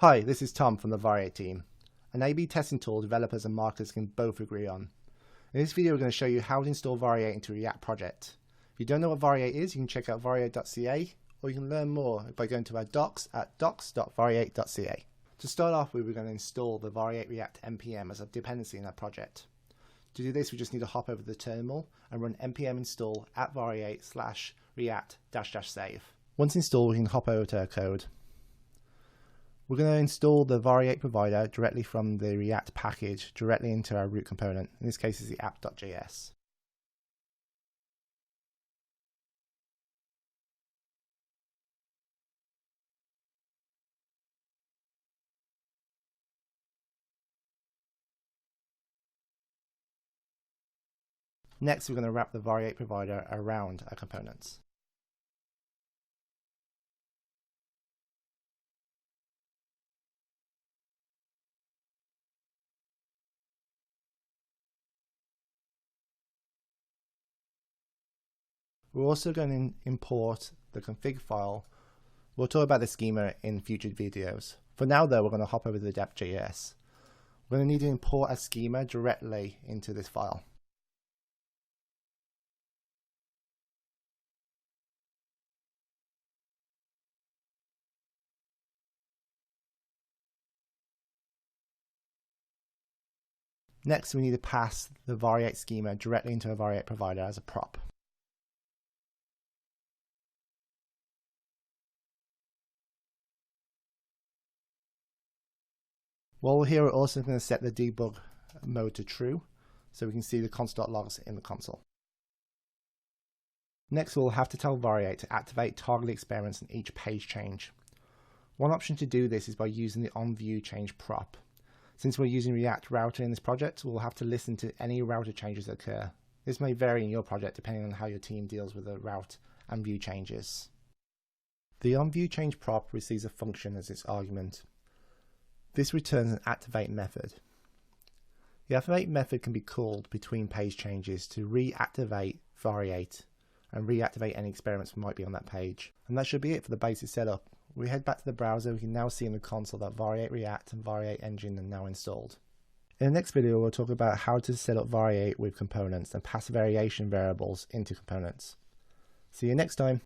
Hi, this is Tom from the Variate team, an A/B testing tool developers and marketers can both agree on. In this video we're going to show you how to install Variate into a React project. If you don't know what Variate is, you can check out variate.ca, or you can learn more by going to our docs at docs.variate.ca. To start off with, we're going to install the Variate React npm as a dependency in our project. To do this, we just need to hop over to the terminal and run npm install @variate/react-save. Once installed, we can hop over to our code. We're going to install the Variate provider directly from the React package directly into our root component. In this case, is the app.js. Next, we're going to wrap the Variate provider around our components. We're also going to import the config file. We'll talk about the schema in future videos. For now though, we're going to hop over to the dev.js. We're going to need to import a schema directly into this file. Next, we need to pass the Variate schema directly into a Variate provider as a prop. While we're here, we're also going to set the debug mode to true, so we can see the console.logs in the console. Next, we'll have to tell Variate to activate target experiments in each page change. One option to do this is by using the onViewChange prop. Since we're using React Router in this project, we'll have to listen to any router changes that occur. This may vary in your project depending on how your team deals with the route and view changes. The onViewChange prop receives a function as its argument. This returns an activate method. The activate method can be called between page changes to reactivate Variate and reactivate any experiments that might be on that page. And that should be it for the basic setup. We head back to the browser. We can now see in the console that Variate React and Variate Engine are now installed. In the next video, we'll talk about how to set up Variate with components and pass variation variables into components. See you next time.